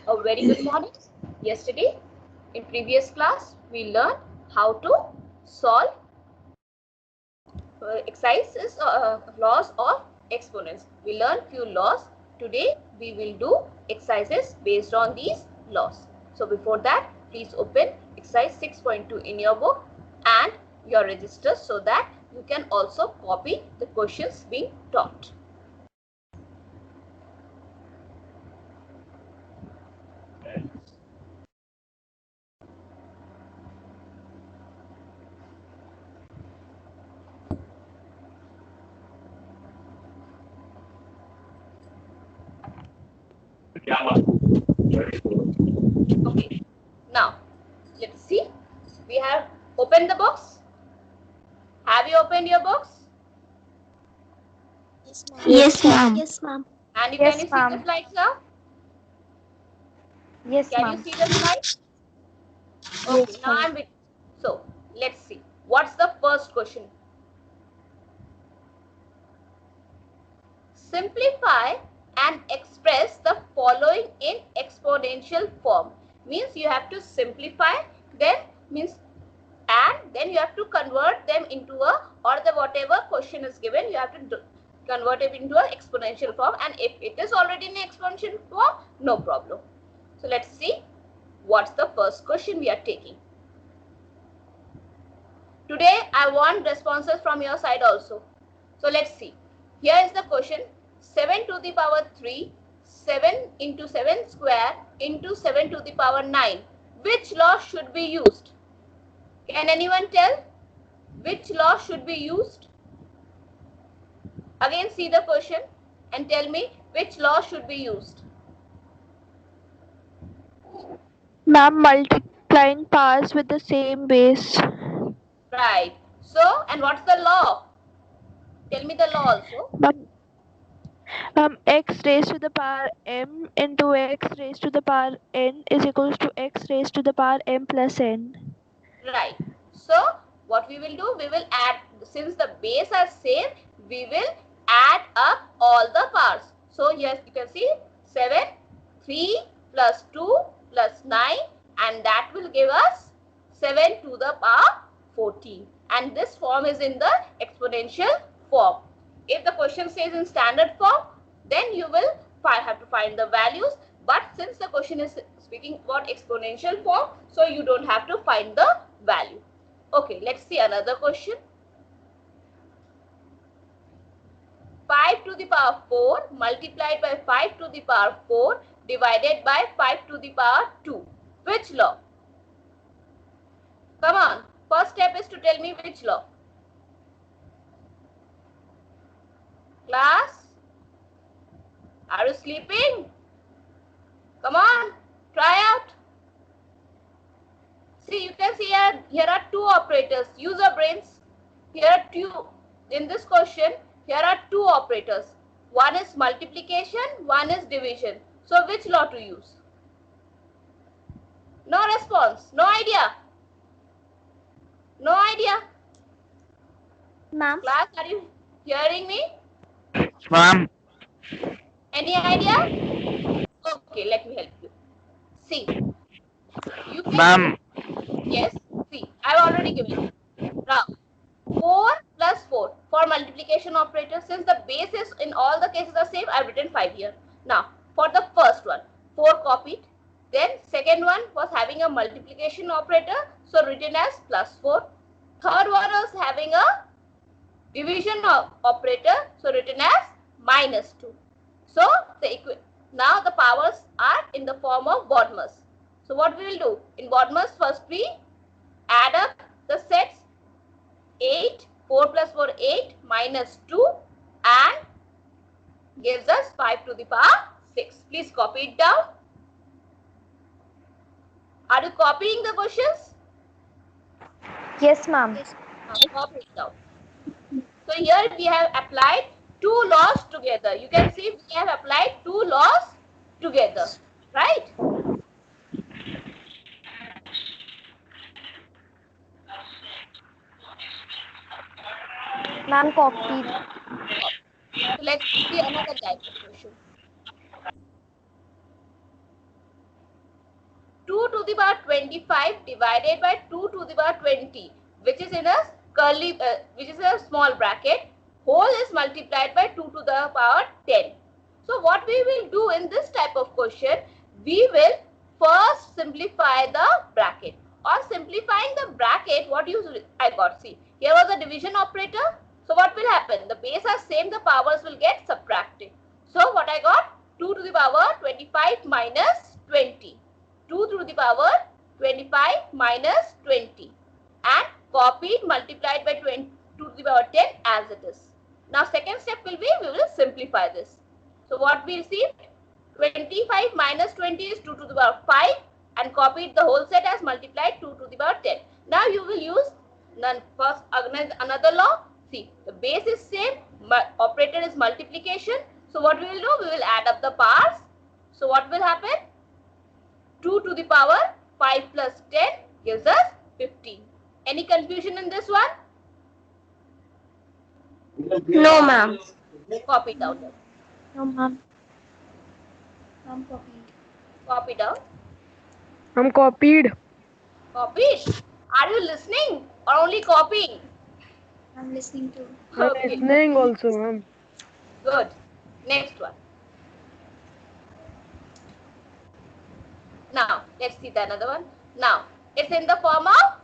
A very good morning. Yesterday, in previous class, we learned how to solve exercises, laws of exponents. We learned few laws. Today, we will do exercises based on these laws. So before that, please open exercise 6.2 in your book and your register so that you can also copy the questions being taught. Okay, now let's see. We have opened the box. Have you opened your box? Yes, ma'am. Yes, ma'am. And can you see the slides now? Yes, Can you ma'am. see the slides? Okay, Yes, now ma'am. I'm with. So let's see. What's the first question? Simplify and express the following in exponential form. Means you have to simplify, then means and then you have to convert them into a, or the whatever question is given, you have to convert it into an exponential form, and if it is already in exponential form, no problem. So let's see what's the first question we are taking. Today I want responses from your side also. So let's see. Here is the question. 7 to the power 3, 7 into 7 square into 7 to the power 9. Which law should be used? Can anyone tell? Which law should be used? Again see the question and tell me which law should be used. Ma'am, multiplying powers with the same base. Right. So, and what's the law? Tell me the law also. X raised to the power m into x raised to the power n is equals to x raised to the power m plus n. Right. So, what we will do, we will add, since the base are same, we will add up all the powers. So, yes, you can see 7, 3 plus 2 plus 9, and that will give us 7 to the power 14. And this form is in the exponential form. If the question says in standard form, then you will have to find the values. But since the question is speaking about exponential form, so you don't have to find the value. Okay, let's see another question. 5 to the power 4 multiplied by 5 to the power 4 divided by 5 to the power 2. Which law? Come on. First step is to tell me which law. Class? Are you sleeping? Come on. Try out. See, you can see here are two operators. Use your brains. Here are two. In this question, here are two operators. One is multiplication, one is division. So which law to use? No response. No idea. No idea. Ma'am? Class, are you hearing me? Ma'am. Any idea? Okay, let me help you. See, you can do. Ma'am. Yes, see, I've already given you. Now, 4 plus 4 for multiplication operator. Since the base is in all the cases are same, I've written 5 here. Now, for the first one, 4 copied. Then second one was having a multiplication operator, so written as plus 4. Third one was having a division operator, so written as minus 2. So now the powers are in the form of BODMAS. So what we will do? In BODMAS, first we add up the sets. 8, 4 plus 4, 8 minus 2 and gives us 5 to the power 6. Please copy it down. Are you copying the questions? Yes, ma'am. Copy it down. So here we have applied two laws together. You can see we have applied two laws together, right? Ma'am, copied. So let's see another type of question. to the power 25 divided by 2 to the power 20, which is in a which is a small bracket. Whole is multiplied by 2 to the power 10. So what we will do in this type of question, we will first simplify the bracket. Or simplifying the bracket, what I got? See, here was a division operator. So what will happen? The base are same, the powers will get subtracted. So what I got? 2 to the power 25 minus 20. 2 to the power 25 minus 20. And copied, multiplied by 2 to the power 10 as it is. Now second step will be, we will simplify this. So what we received? 25 minus 20 is 2 to the power 5 and copied the whole set as multiplied 2 to the power 10. Now you will use first another law. See, the base is same, operator is multiplication. So what we will do? We will add up the powers. So what will happen? 2 to the power 5 plus 10 gives us 15. Any confusion in this one? No, ma'am. Copy down. No, ma'am. I'm copied. Copy down. I'm copied. Copied. Are you listening or only copying? I'm listening to. I'm listening also, ma'am. Good. Next one. Now, let's see the another one. Now, it's in the form of,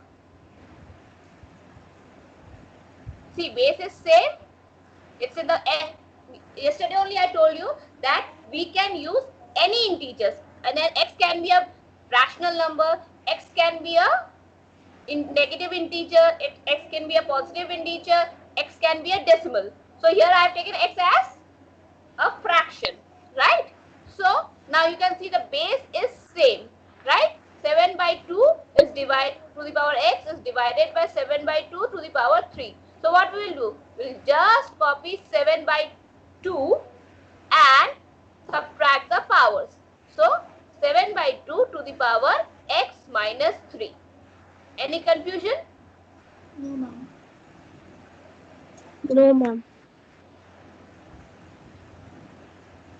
see, base is same. It's in the, yesterday only I told you that we can use any integers. And then x can be a rational number, x can be a negative integer, x can be a positive integer, x can be a decimal. So here I have taken x as a fraction, right? So now you can see the base is same, right? 7 by 2 is divided to the power x is divided by 7 by 2 to the power 3. So what we will do? We will just copy 7 by 2 and subtract the powers. So 7 by 2 to the power x minus 3. Any confusion? No, ma'am. No, ma'am.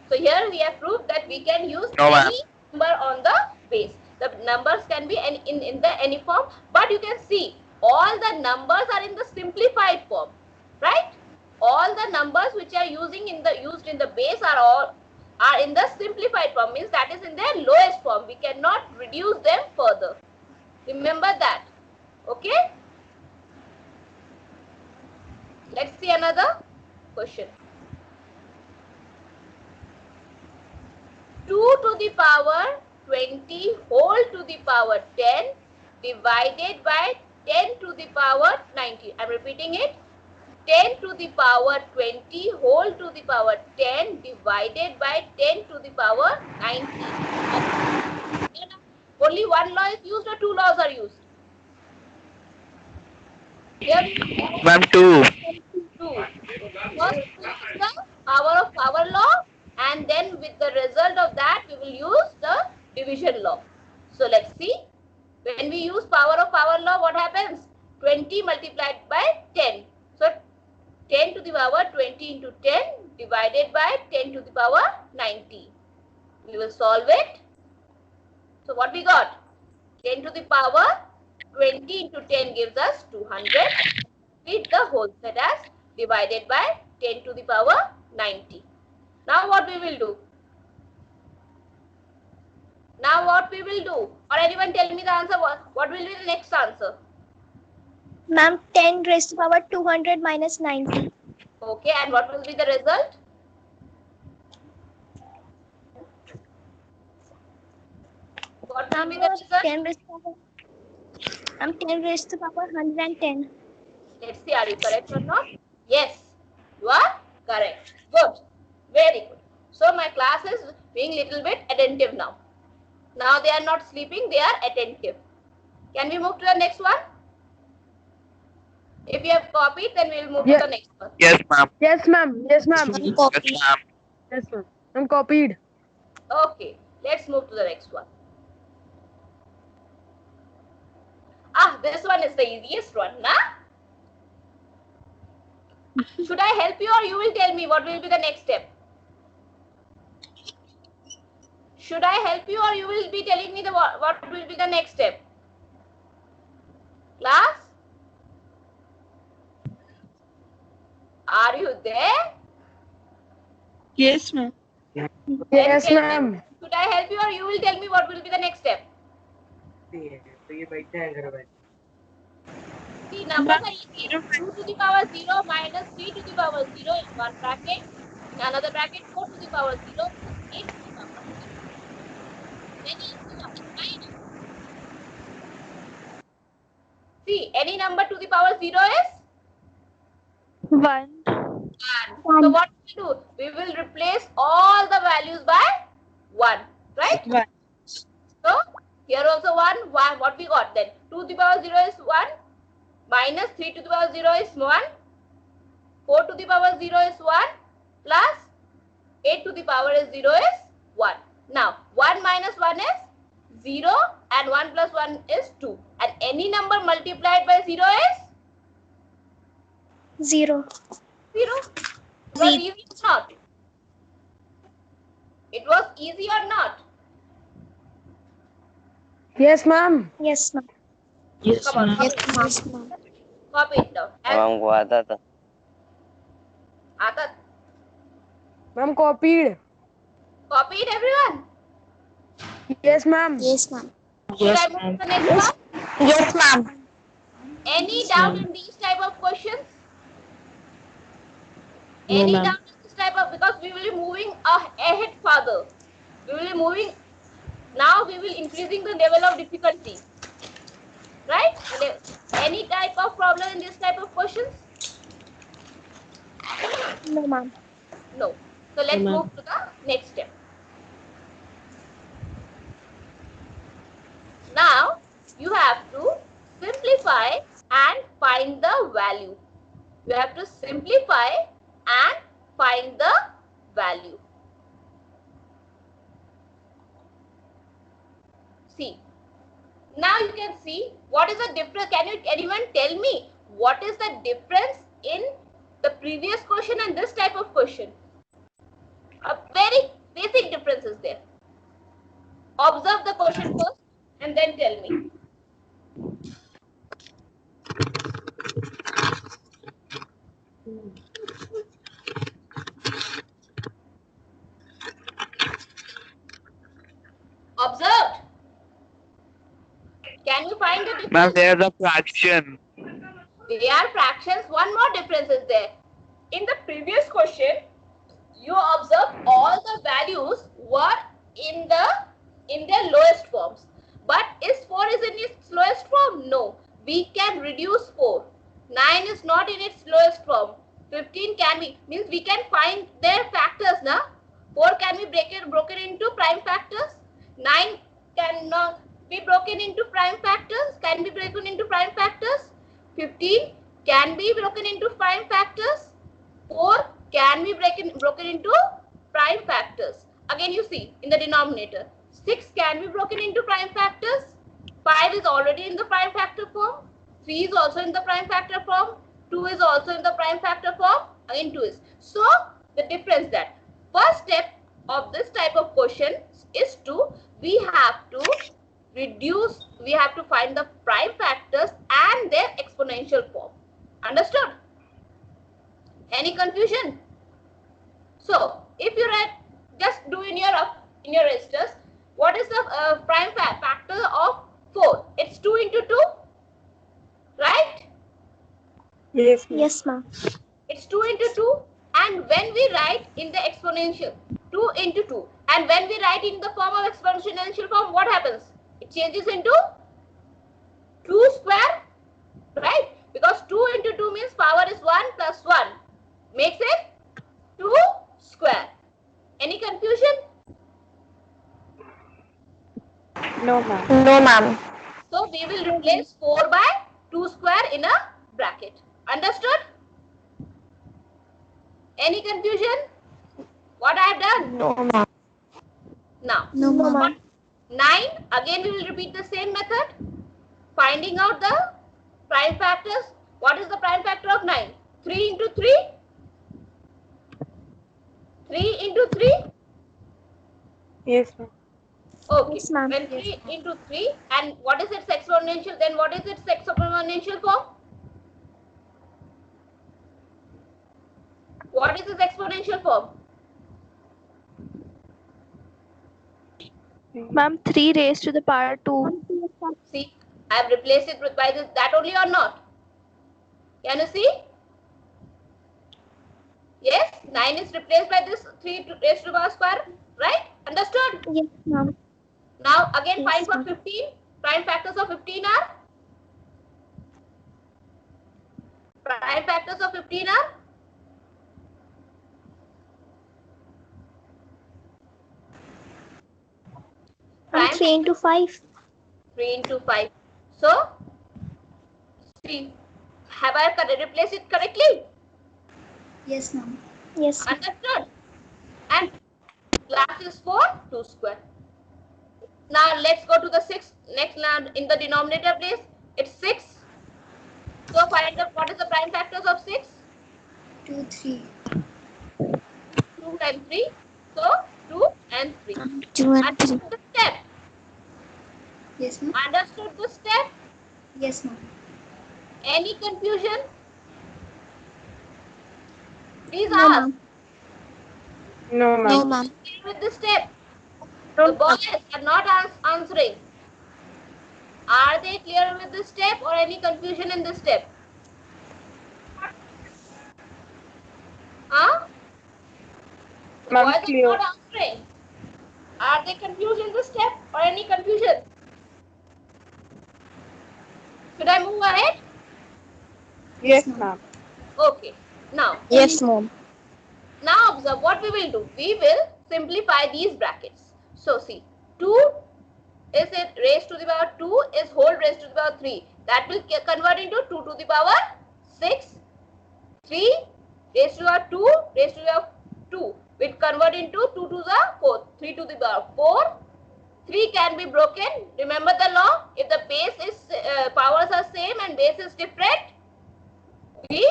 So here we have proved that we can use No, any number on the base. The numbers can be in any form, but you can see all the numbers are in the simplified form, right? All the numbers which are used in the base are in the simplified form, means that is in their lowest form. We cannot reduce them further. Remember that. Okay? Let's see another question. 2 to the power 20 whole to the power 10 divided by 10 to the power 90. I am repeating it. 10 to the power 20 whole to the power 10 divided by 10 to the power 90. Only one law is used or two laws are used? Ma'am, 2. 2. First we use the power of power law, and then with the result of that we will use the division law. So let's see. When we use power of power law, what happens? 20 multiplied by 10. So 10 to the power 20 into 10 divided by 10 to the power 90. We will solve it. So what we got? 10 to the power 20 into 10 gives us 200. Read the whole set as divided by 10 to the power 90. Now what we will do? Now what we will do? Or anyone tell me the answer? What will be the next answer? Ma'am, 10 raised to power 200 minus 90. Okay, and what will be the result? What will be the result? 10 raised to power. 10 raised to power 110. Let's see, are you correct or not? Yes, you are correct. Good. Very good. So my class is being little bit attentive now. Now they are not sleeping, they are attentive. Can we move to the next one? If you have copied, then we will move to the next one. Yes, ma'am. Yes, ma'am. Yes, ma'am. I'm Yes, copied. ma'am. Yes, ma'am. I'm copied. Okay, let's move to the next one. Ah, this one is the easiest one, nah? Should I help you or you will tell me what will be the next step? Should I help you, or you will be telling me what will be the next step? Class? Are you there? Yes, ma'am. Then Yes, tell me, ma'am. should I help you, or you will tell me what will be the next step? See, numbers are easy. 2 to the power 0 minus 3 to the power 0 in one bracket. In another bracket, 4 to the power 0 plus 8 to the power 0. Very easy one, right? See, any number to the power 0 is 1. 1. So what we do? We will replace all the values by 1, right? 1. So here also 1. What we got then? 2 to the power 0 is 1. Minus 3 to the power 0 is 1. 4 to the power 0 is 1. Plus 8 to the power is 0 is 1. Now 1 minus 1 is 0 and 1 plus 1 is 2. And any number multiplied by 0 is 0. 0. It was easy or not? It was easy or not? Yes, ma'am. Yes, ma'am. Yes, Come on, ma'am. Yes, ma'am. copy it down. हमको आता था. Atat, Ma'am, copied. copy it, everyone. Yes, ma'am. Yes, ma'am. Should I move to the next one? Yes, ma'am. Any doubt in these type of questions? No, Any ma'am. doubt in this type of, because we will be moving ahead further. We will be moving, now we will increasing the level of difficulty. Right? Any type of problem in this type of questions? No, ma'am. No. So let's No, ma'am. move to the next step. Now you have to simplify and find the value. You have to simplify and find the value. See. Now you can see what is the difference. Can anyone tell me what is the difference in the previous question and this type of question? A very basic difference is there. Observe the question first and then tell me. Observed. Can you find the difference? Ma'am, there's a fraction. They are fractions. One more difference is there. In the previous question, you observe all the values were in their lowest forms. But is 4 is in its lowest form? No. We can reduce 4. 9 is not in its lowest form. 15 can be, means we can find their factors now. 4 can be broken into prime factors. 9 cannot be broken into prime factors. Can be broken into prime factors. 15 can be broken into prime factors. 4 can be broken into prime factors. Again you see in the denominator. 6 can be broken into prime factors. 5 is already in the prime factor form. 3 is also in the prime factor form. 2 is also in the prime factor form. Again 2 is. So the difference that first step of this type of question is we have to reduce, we have to find the prime factors and their exponential form. Understood? Any confusion? So if you write, just do in your registers, what is the prime factor of 4? It's 2 into 2, right? Yes, Yes, ma'am. It's 2 into 2, and when we write in the exponential 2 into 2, and when we write in the form of exponential form, what happens? It changes into 2 square, right? Because 2 into 2 means power is 1 plus 1 makes it 2 square. Any confusion? No, ma'am. No, ma'am. So we will replace 4 by 2 square in a bracket. Understood? Any confusion? What I have done? No, ma'am. Now, No, ma'am. 9, again we will repeat the same method. Finding out the prime factors. What is the prime factor of 9? 3 into 3? 3 into 3? Yes, ma'am. Okay. Yes, ma'am. When 3 into 3, and what is its exponential? Then what is its exponential form? What is its exponential form? Ma'am, 3 raised to the power 2. See, I have replaced it with by this, that only or not? Can you see? Yes, 9 is replaced by this 3 raised to the power square, right? Understood? Yes, ma'am. Now again Yes, find for ma'am. 15. Prime factors of 15 are? Prime factors of 15 are? Ma'am, Prime 3 into 5. 3 into 5. So, see, have I replaced it correctly? Yes, ma'am. Yes, ma'am. Understood? And last is for 2 square. Now let's go to the 6. Next, now in the denominator place, it's 6. So find out what is the prime factors of 6? 2, 3. 2 and 3. So 2 and 3. 2 and 3. Understood the step? Yes, ma'am. Understood the step? Yes, ma'am. Any confusion? Please No, ask. ma'am. No, No, ma'am. ma'am. With this step. The boys are not answering. Are they clear with this step or any confusion in this step? Huh? The Ma'am, boys are clear. not answering. Are they confused in this step or any confusion? Should I move ahead? Yes, ma'am. Okay. Now, Yes, ma'am. now observe what we will do. We will simplify these brackets. So see, 2 is it raised to the power 2 is whole raised to the power 3. That will convert into 2 to the power 6. 3 raised to the power 2 raised to the power 2 will convert into 2 to the 4. 3 to the power 4. 3 can be broken. Remember the law. If the base is powers are same and base is different, we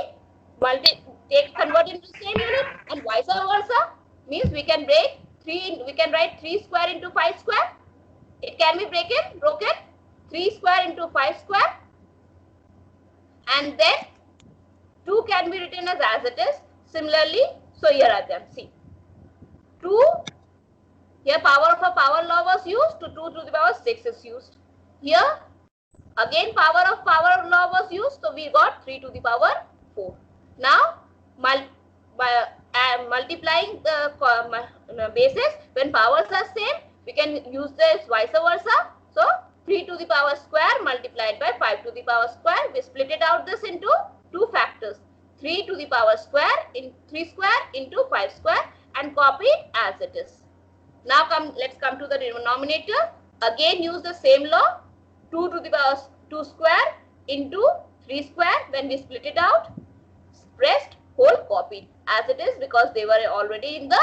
convert into same unit, and vice versa. Means we can break 3. We can write 3 square into 5 square. It can be broken 3 square into 5 square, and then 2 can be written as it is. Similarly, so here are them. See, 2. Here power of a power law was used. To 2 to the power 6 is used. Here again power of power law was used. So we got 3 to the power 4. Now multiplying the bases, when powers are same, we can use this vice versa. So 3 to the power square multiplied by 5 to the power square. We split it out this into 2 factors. 3 to the power square in 3 square into 5 square, and copy it as it is. Now let's come to the denominator. Again use the same law. 2 to the power 2 square into 3 square. When we split it out, rest whole copied as it is, because they were already in the.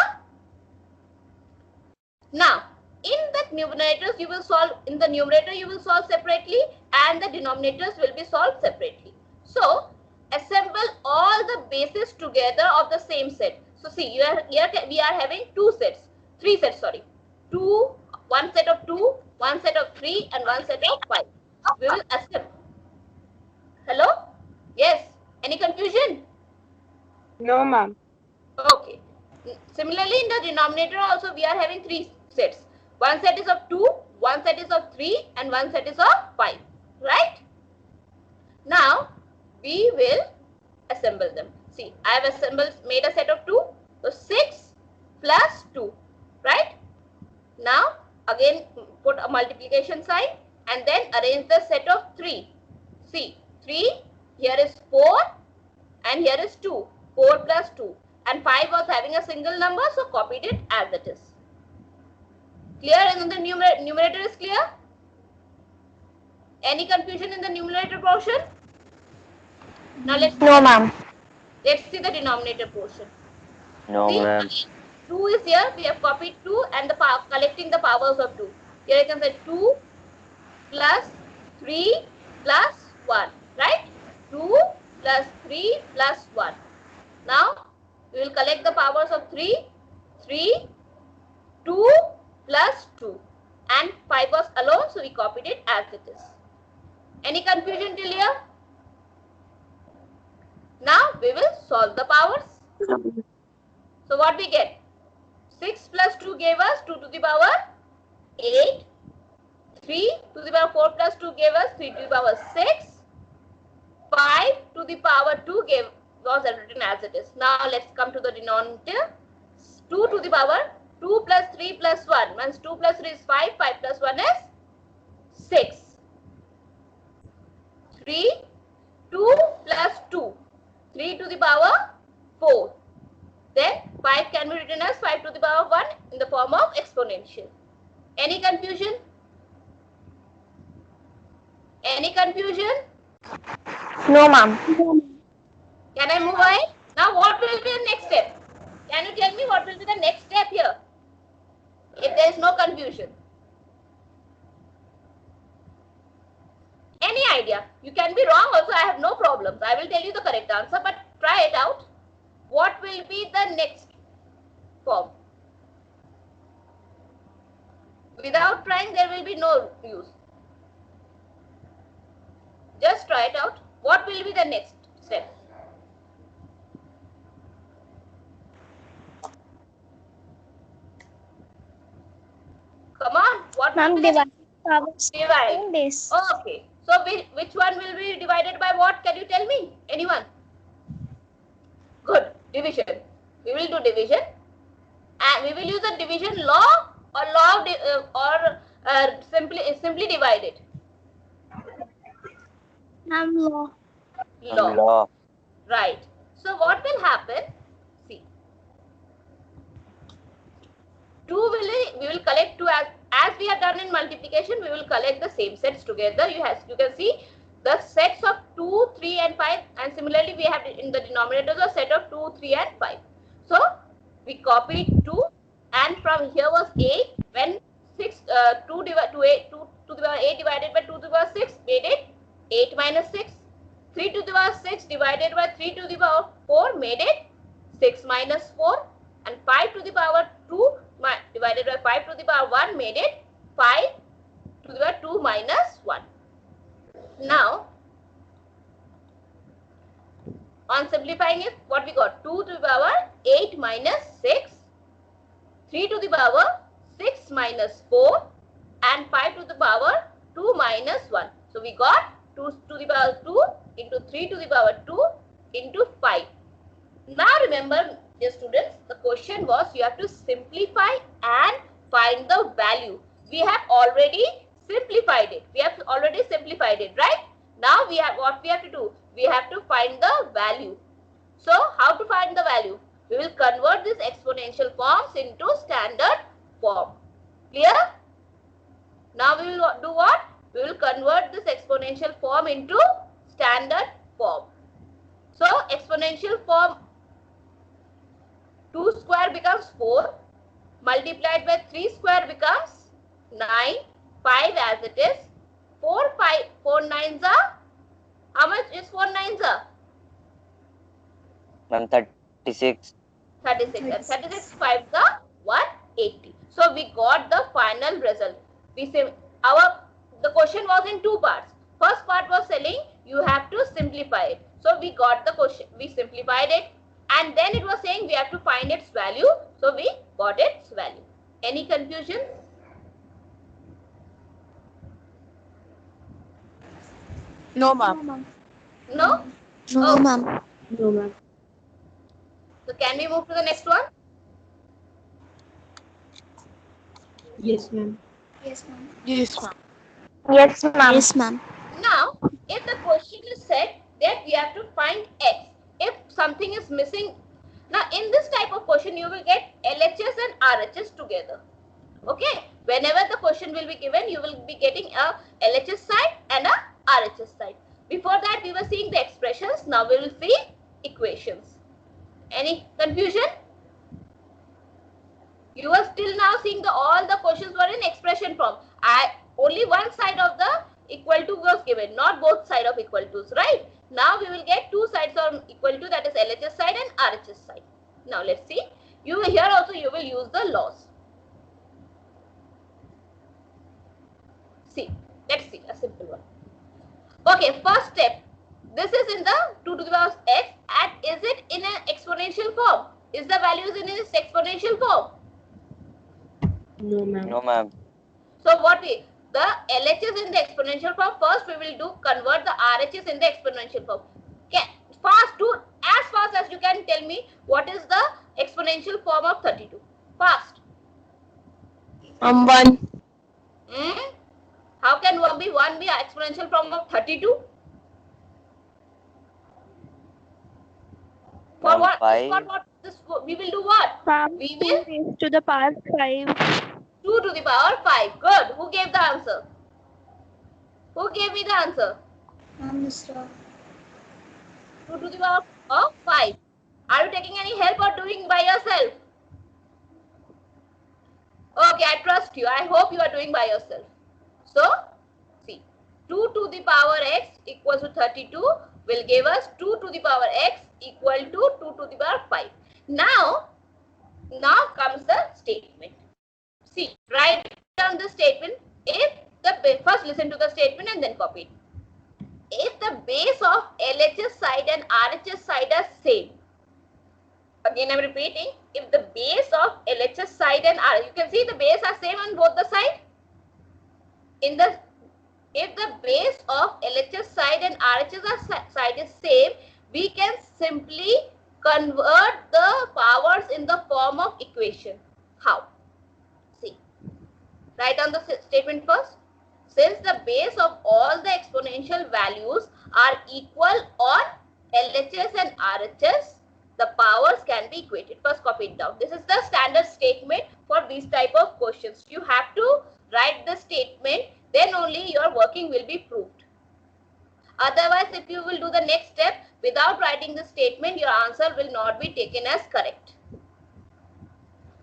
Now in the numerators you will solve, in the numerator you will solve separately, and the denominators will be solved separately. So assemble all the bases together of the same set. So see, here we are having 3 sets, sorry. 2, 1 set of 2, 1 set of 3, and 1 set of 5. We will assemble. Hello? Yes. Any confusion? No, ma'am. Okay. Similarly, in the denominator also we are having 3 sets. 1 set is of 2, 1 set is of 3, and 1 set is of 5. Right? Now, we will assemble them. See, I have made a set of 2. So 6 plus 2. Right? Now, again put a multiplication sign and then arrange the set of 3. See, 3, here is 4 and here is 2. 4 plus 2. And 5 was having a single number, so copied it as it is. Clear? And the numerator is clear? Any confusion in the numerator portion? Now let's see the denominator portion. No, See, ma'am. 2 is here. We have copied 2 and collecting the powers of 2. Here I can say 2 plus 3 plus 1. Right? 2 plus 3 plus 1. Now we will collect the powers of 3. 3, 2 plus 2. and 5 was alone, so we copied it as it is. Any confusion till here? Now we will solve the powers. So what we get? 6 plus 2 gave us 2 to the power 8. 3 to the power 4 plus 2 gave us 3 to the power 6. 5 to the power 2 was written as it is. Now let's come to the denominator. 2 to the power 2 plus 3 plus 1. Once 2 plus 3 is 5, 5 plus 1 is 6. 3, 2 plus 2. 3 to the power 4. Then 5 can be written as 5 to the power 1 in the form of exponential. Any confusion? Any confusion? No, ma'am. Can I move ahead? Now what will be the next step? Can you tell me what will be the next step here? If there is no confusion. Any idea? You can be wrong also, I have no problems. I will tell you the correct answer, but try it out. What will be the next form? Without trying, there will be no use. Just try it out. What will be the next step? Come on. What will Ma'am, be the divide powers divide? in base. Okay. So which one will be divided by what? Can you tell me? Anyone? Good. Division. We will do division. And we will use a division law or law of simply divide it. Ma'am, law. Law. Right. So what will happen? See. We will collect 2 as we have done in multiplication. We will collect the same sets together. You can see the sets of 2, 3 and 5, and similarly we have in the denominator the set of 2, 3 and 5. So we copied 2, and from here was 8. When 6 2 divided to 8 2 to the power 8 divided by 2 to the power 6 made it 8 minus 6. 3 to the power 6 divided by 3 to the power 4 made it 6 minus 4, and 5 to the power 2 divided by 5 to the power 1 made it 5 to the power 2 minus 1. Now, on simplifying it, what we got? 2 to the power 8 minus 6, 3 to the power 6 minus 4, and 5 to the power 2 minus 1. So we got 2 to the power 2 into 3 to the power 2 into 5. Now remember, dear students, the question was you have to simplify and find the value. We have already simplified it. Right? Now we have what we have to do? We have to find the value. So how to find the value? We will convert these exponential forms into standard form. Clear? Now we will do what? We will convert this exponential form into standard form. So exponential form 2 square becomes 4, multiplied by 3 square becomes 9, 5 as it is. 4 nines are, how much is 4 nines are? Ma'am, 36. 36, and 36 5s are 180. So we got the final result. The question was in 2 parts. First part was telling you have to simplify it. So we got the question, we simplified it, and then it was saying we have to find its value. So we got its value. Any confusion? No, ma'am. No? No, Okay. ma'am. No, ma'am. So can we move to the next one? Yes, ma'am. Yes, ma'am. Yes, ma'am. Yes, ma'am. Yes, ma'am. Now, if the question is said that we have to find x, if something is missing, now in this type of question you will get LHS and RHS together. Okay, whenever the question will be given, you will be getting a LHS side and a RHS side. Before that we were seeing the expressions, now we will see equations. Any confusion? You are still now seeing all the questions were in expression form. Only one side of the equal to was given, not both side of equal to's, right? Now we will get 2 sides of equal to, that is LHS side and RHS side. Now let's see. Here also you will use the laws. See, let's see a simple one. Okay, first step. This is in the 2 to the power x, and is it in an exponential form? Is the values in its exponential form? No, ma'am. No, ma'am. So what we, the LHS in the exponential form, first we will do convert the RHS in the exponential form. Okay, as fast as you can tell me what is the exponential form of 32. Fast. 1. How can 1 be exponential form of 32? For Ma'am, what? 5. For what? This we will do what? Ma'am, We 2 will raised to the power 5. 2 to the power 5. Good. Who gave the answer? Who gave me the answer? Mr. 2 to the power of 5. Are you taking any help or doing by yourself? Okay, I trust you. I hope you are doing by yourself. So, see, 2 to the power x equals to 32 will give us 2 to the power x equal to 2 to the power 5. Now comes the statement. See, write down the statement. First listen to the statement and then copy it. If the base of LHS side and RHS side are same, again I'm repeating, if the base of LHS side and RHS, you can see the base are same on both the side. If the base of LHS side and RHS side is same, we can simply convert the powers in the form of equation. How? See, write down the statement first. Since the base of all the exponential values are equal on LHS and RHS, the powers can be equated. First copy it down. This is the standard statement for these type of questions. You have to write the statement, then only your working will be proved. Otherwise, if you will do the next step without writing the statement, your answer will not be taken as correct.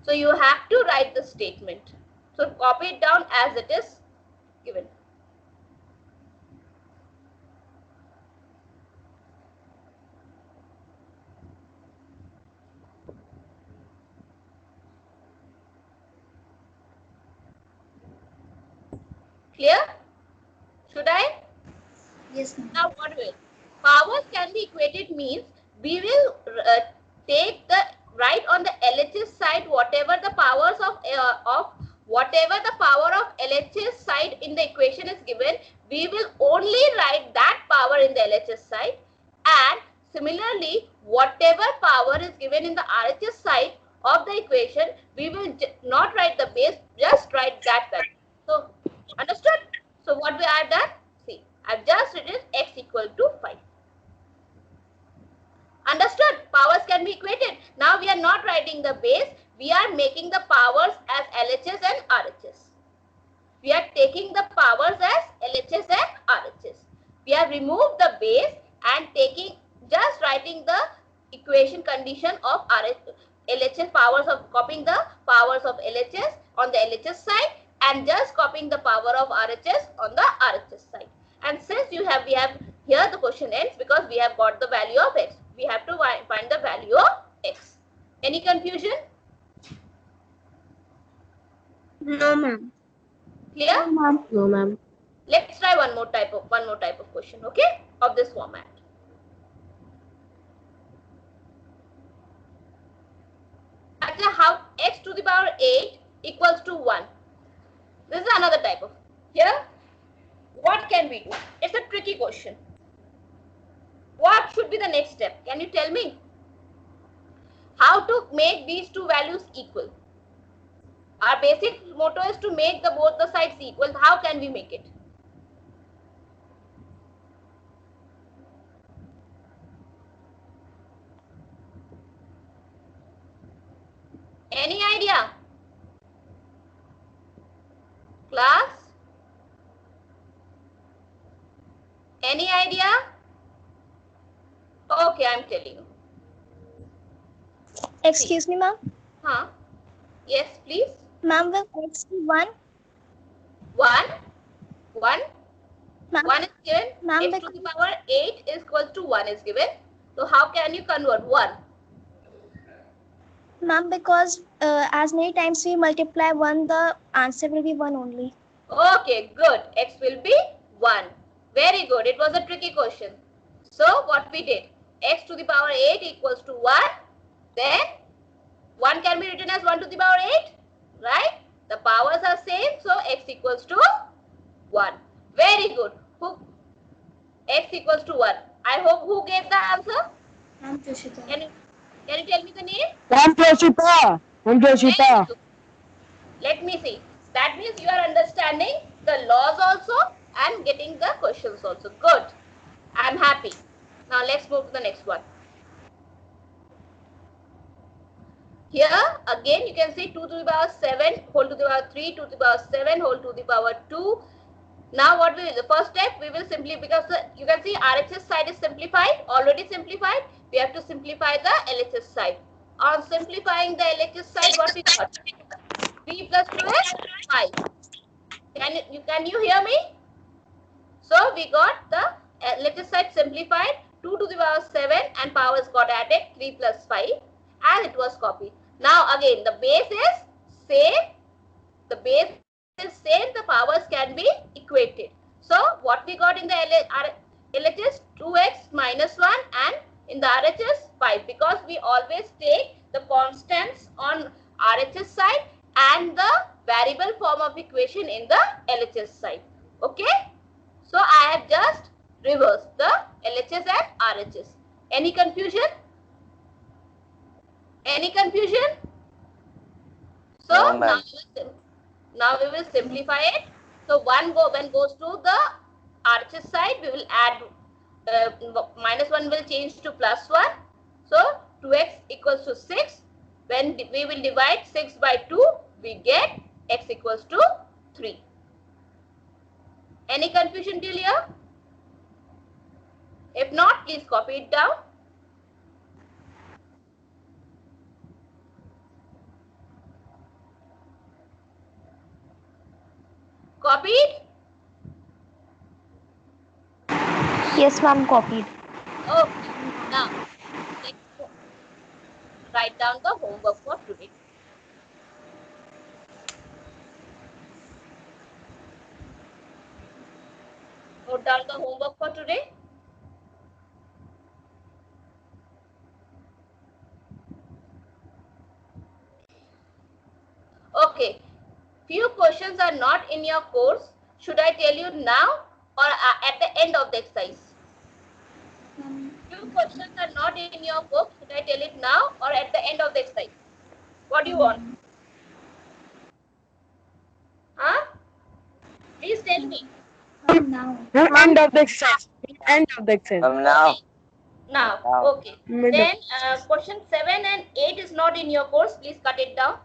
So you have to write the statement. So copy it down as it is given. Clear? Should I? Yes, ma'am. Now what will? Powers can be equated means we will take the write on the LHS side whatever the powers of whatever the power of LHS side in the equation is given, we will only write that power in the LHS side, and similarly whatever power is given in the RHS side of the equation, we will not write the base, just write that value. So understood? So what we have done? See, I've just written x equal to 5. Understood? Powers can be equated. Now we are not writing the base. We are making the powers as LHS and RHS. We are taking the powers as LHS and RHS. We have removed the base and just writing the equation condition of LHS powers of copying the powers of LHS on the LHS side and just copying the power of RHS on the RHS side. And since we have here the question ends because we have got the value of x. We have to find the value of x. Any confusion? No, ma'am. Clear? No, ma'am. Let's try one more type of question, okay? Of this format. How x to the power 8 equals to 1. This is another type of. Here, what can we do? It's a tricky question. What should be the next step? Can you tell me? How to make these two values equal? Our basic motto is to make both the sides equal. How can we make it? Any idea? Class? Any idea? Okay, I'm telling you. Excuse me, ma'am. Huh? Yes, please. Ma'am, will x be 1? 1. 1. Ma'am, 1 is given. Ma'am, X to the power 8 is equal to 1 is given. So how can you convert 1? ma'am, because as many times we multiply 1, the answer will be 1 only. Okay, good. X will be 1. Very good. It was a tricky question. So what we did? X to the power 8 equals to 1. Then 1 can be written as 1 to the power 8. Right? The powers are same. So X equals to 1. Very good. X equals to 1. I hope who gave the answer? Ma'am, Prashita. Can you tell me the name? Ma'am Prashita. Ma'am Prashita. Very good. Let me see. That means you are understanding the laws also and getting the questions also. Good. I am happy. Now let's move to the next one. Here again you can see 2 to the power 7 whole to the power 3, 2 to the power 7 whole to the power 2. Now what will the first step we will simply, because you can see RHS side is simplified, already simplified. We have to simplify the LHS side. On simplifying the LHS side, what we got? 3 plus 2 is 5. Can you hear me? So we got the LHS side simplified, 2 to the power 7 and powers got added, 3 plus 5 and it was copied. Now again the base is same. The base is same, the powers can be equated. So what we got in the LHS 2x minus 1 and in the RHS 5, because we always take the constants on RHS side and the variable form of equation in the LHS side. Okay. So I have just reversed the LHS and RHS. Any confusion? Any confusion? So No, now we will simplify it. So when goes to the RHS side, we will add minus 1 will change to plus 1. So 2x equals to 6. When we will divide 6 by 2, we get x equals to 3. Any confusion till here? If not, please copy it down. Copied? Yes, ma'am, copied. Okay. Now, let's write down the homework for today. Note down the homework for today. Okay. Few questions are not in your course. Should I tell you now or at the end of the exercise? Few questions are not in your book. Should I tell it now or at the end of the exercise? What do you want? Huh? Please tell me. Now. End of the exercise. End of the exercise. now. Now. Now. Okay. Then question 7 and 8 is not in your course. Please cut it down.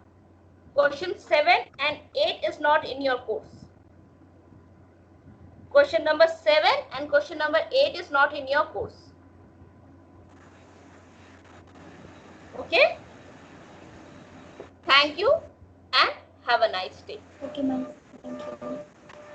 Question 7 and 8 is not in your course. Question number 7 and question number 8 is not in your course. Okay? Thank you and have a nice day. Okay, ma'am.